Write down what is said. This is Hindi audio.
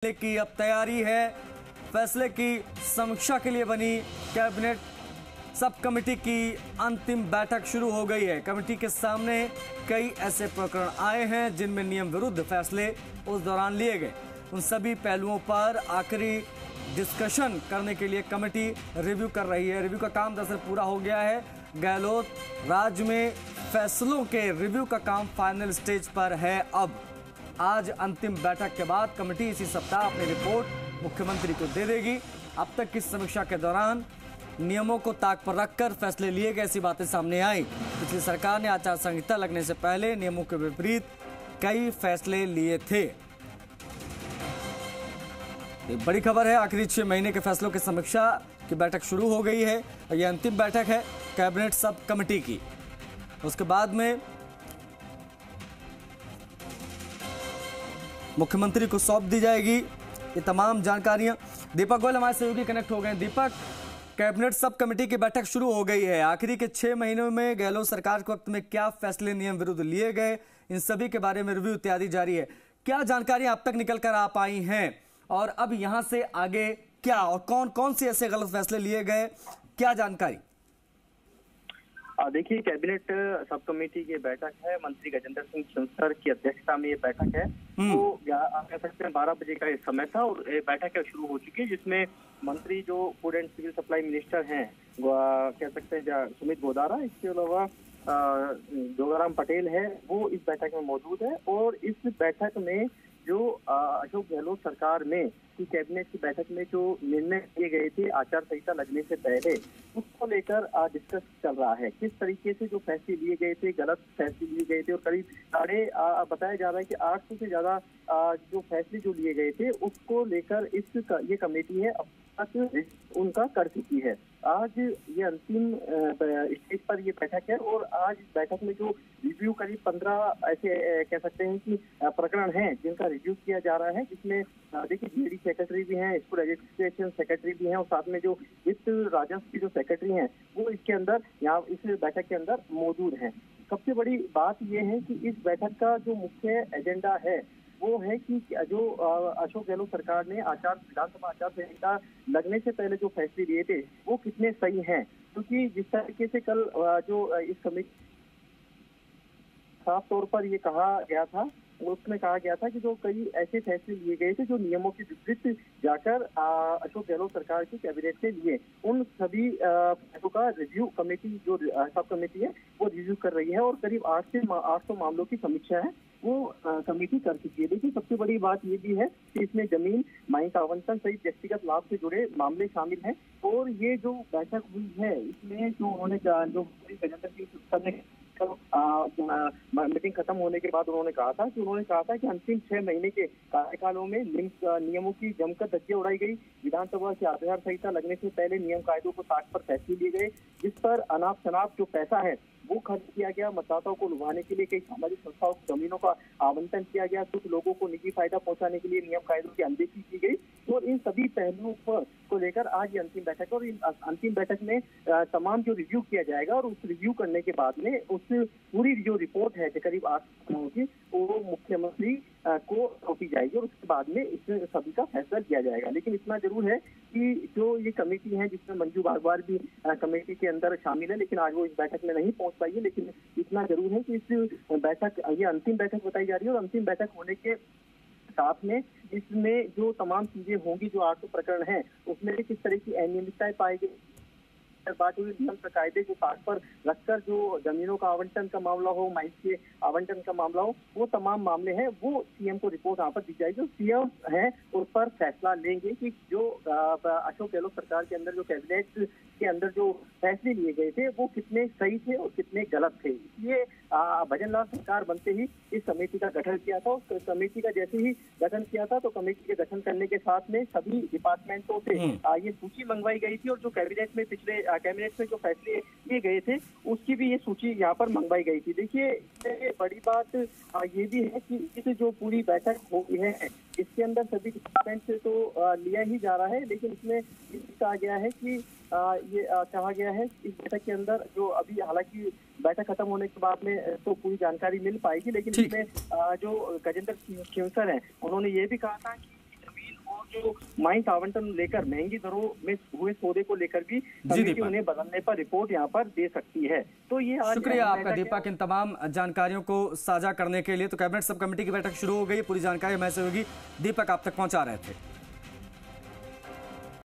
की अब तैयारी है। फैसले की समीक्षा के लिए बनी कैबिनेट सब कमेटी की अंतिम बैठक शुरू हो गई है। कमेटी के सामने कई ऐसे प्रकरण आए हैं जिनमें नियम विरुद्ध फैसले उस दौरान लिए गए। उन सभी पहलुओं पर आखिरी डिस्कशन करने के लिए कमेटी रिव्यू कर रही है। रिव्यू का काम दरअसल पूरा हो गया है। गहलोत राज्य में फैसलों के रिव्यू का काम फाइनल स्टेज पर है। अब आज अंतिम बैठक के बाद कमेटी इसी सप्ताह अपनी रिपोर्ट मुख्यमंत्री को दे देगी। अब तक की समीक्षा के दौरान नियमों को ताक पर रखकर फैसले लिए गए, ऐसी बातें सामने आई। पिछली सरकार ने आचार संहिता लगने से पहले नियमों के विपरीत कई फैसले लिए थे। एक बड़ी खबर है, आखिरी 6 महीने के फैसलों की समीक्षा की बैठक शुरू हो गई है और यह अंतिम बैठक है कैबिनेट सब कमेटी की। उसके बाद में मुख्यमंत्री को सौंप दी जाएगी ये तमाम जानकारियां। दीपक गोयल हमारे सहयोगी कनेक्ट हो गए। दीपक, कैबिनेट सब कमेटी की बैठक शुरू हो गई है। आखिरी के 6 महीनों में गहलोत सरकार के वक्त में क्या फैसले नियम विरुद्ध लिए गए, इन सभी के बारे में रिव्यू इत्यादि जारी है। क्या जानकारियां अब तक निकल कर आ पाई हैं और अब यहां से आगे क्या और कौन कौन से ऐसे गलत फैसले लिए गए, क्या जानकारी? देखिए, कैबिनेट सब कमेटी की बैठक है। मंत्री गजेंद्र सिंह शेखावत की अध्यक्षता में ये बैठक है। तो आप कह सकते हैं 12 बजे का ये समय था और ये बैठक शुरू हो चुकी है, जिसमें मंत्री जो food and civil supply minister हैं कह सकते हैं सुमित गोदारा, इसके अलावा जोगाराम पटेल है, वो इस बैठक में मौजूद है। और इस बैठक में जो अशोक गहलोत सरकार में की कैबिनेट की बैठक में जो निर्णय किए गए थे आचार संहिता लगने से पहले, उसको लेकर डिस्कस चल रहा है। किस तरीके से जो फैसले लिए गए थे, गलत फैसले लिए गए थे और करीब बताया जा रहा है कि 800 से ज्यादा जो फैसले जो लिए गए थे उसको लेकर ये कमेटी है अब तक उनका कर चुकी है। आज ये अंतिम स्टेज पर ये बैठक है और आज इस बैठक में जो रिव्यू करीब 15 ऐसे कह सकते हैं कि प्रकरण हैं जिनका रिव्यू किया जा रहा है, जिसमें देखिए जीडी सेक्रेटरी भी हैं, स्कूल एजुकेशन सेक्रेटरी भी हैं और साथ में जो वित्त राजस्व की जो सेक्रेटरी हैं वो इसके अंदर यहाँ इस बैठक के अंदर मौजूद हैं। सबसे बड़ी बात ये है कि इस बैठक का जो मुख्य एजेंडा है वो है कि जो अशोक गहलोत सरकार ने विधानसभा आचार संहिता लगने से पहले जो फैसले लिए थे वो कितने सही हैं। क्योंकि जिस तरीके से कल जो इस कमेटी साफ तौर पर ये कहा गया था, उसमें कहा गया था कि जो कई ऐसे फैसले लिए गए थे जो नियमों के विपरीत जाकर अशोक गहलोत सरकार की कैबिनेट से लिए, उन सभी फैसलों का रिव्यू कमेटी जो सब कमेटी है वो रिव्यू कर रही है और करीब 800 मामलों की समीक्षा है वो कमेटी कर चुकी है। देखिए, सबसे बड़ी बात ये भी है कि इसमें जमीन माइक आवंटन सहित व्यक्तिगत लाभ से जुड़े मामले शामिल हैं। और ये जो बैठक हुई है इसमें जो उन्होंने जो गजेंद्र सिंह शेखावत ने मीटिंग खत्म होने के बाद उन्होंने कहा था कि अंतिम 6 महीने के कार्यकालों में नियमों की जमकर धज्जियां उड़ाई गई। विधानसभा की आचार संहिता लगने से पहले नियम कायदों को ताक पर फैसले लिए गए, जिस पर अनाप शनाप जो पैसा है वो खर्च किया गया। मतदाताओं को लुभाने के लिए कई सामाजिक संस्थाओं की जमीनों का आवंटन किया गया। कुछ लोगों को निजी फायदा पहुंचाने के लिए नियम कायदों की अनदेखी की गई। और इन सभी पहलुओं को लेकर आज ये अंतिम बैठक है और अंतिम बैठक में तमाम जो रिव्यू किया जाएगा और उस रिव्यू करने के बाद में उस पूरी जो रिपोर्ट है जो करीब 8 की वो मुख्यमंत्री को सौंपी जाएगी और उसके बाद में इस सभी का फैसला लिया जाएगा। लेकिन इतना जरूर है कि जो ये कमेटी है जिसमें मंजू बागवार भी कमेटी के अंदर शामिल है, लेकिन आज वो इस बैठक में नहीं पहुंच पाई है। लेकिन इतना जरूर है कि इस बैठक ये अंतिम बैठक बताई जा रही है और अंतिम बैठक होने के साथ में इसमें जो तमाम चीजें होंगी, जो 800 प्रकरण हैं उसमें किस तरह की अनियमितताएं पाई गई, बात हुई नियम कायदे को ताक पर रखकर जो जमीनों का आवंटन का मामला हो, माइक के आवंटन का मामला हो, वो तमाम मामले हैं वो सीएम को रिपोर्ट यहाँ पर दी जाएगी। सीएम है उस पर फैसला लेंगे कि जो अशोक गहलोत सरकार के अंदर जो कैबिनेट के अंदर जो फैसले लिए गए थे वो कितने सही थे और कितने गलत थे। ये भजनलाल सरकार बनते ही इस समिति का गठन किया था। उस समिति का जैसे ही गठन किया था तो कमेटी के गठन करने के साथ में सभी डिपार्टमेंटों से ये सूची मंगवाई गई थी और जो कैबिनेट में कैबिनेट में जो फैसले लिए गए थे उसकी भी ये सूची यहाँ पर मंगवाई गई थी। देखिए, बड़ी बात ये भी है कि इस जो पूरी बैठक हुई है इसके अंदर सभी डिपार्टमेंट से तो लिया ही जा रहा है, लेकिन इसमें कहा गया है कि ये कहा गया है इस बैठक के अंदर जो अभी हालांकि बैठक खत्म होने के बाद में तो पूरी जानकारी मिल पाएगी, लेकिन इसमें जो गजेंद्र सिंह शेखावत हैं उन्होंने ये भी कहा था कि जमीन जो माइंस आवंटन लेकर महंगी दरों में हुए सौदे को लेकर भी कमेटी उन्हें बदलने पर रिपोर्ट यहाँ पर दे सकती है। तो ये शुक्रिया आपका दीपक इन तमाम जानकारियों को साझा करने के लिए। तो कैबिनेट सब कमेटी की बैठक शुरू हो गई, पूरी जानकारी हमें से होगी, दीपक आप तक पहुंचा रहे थे।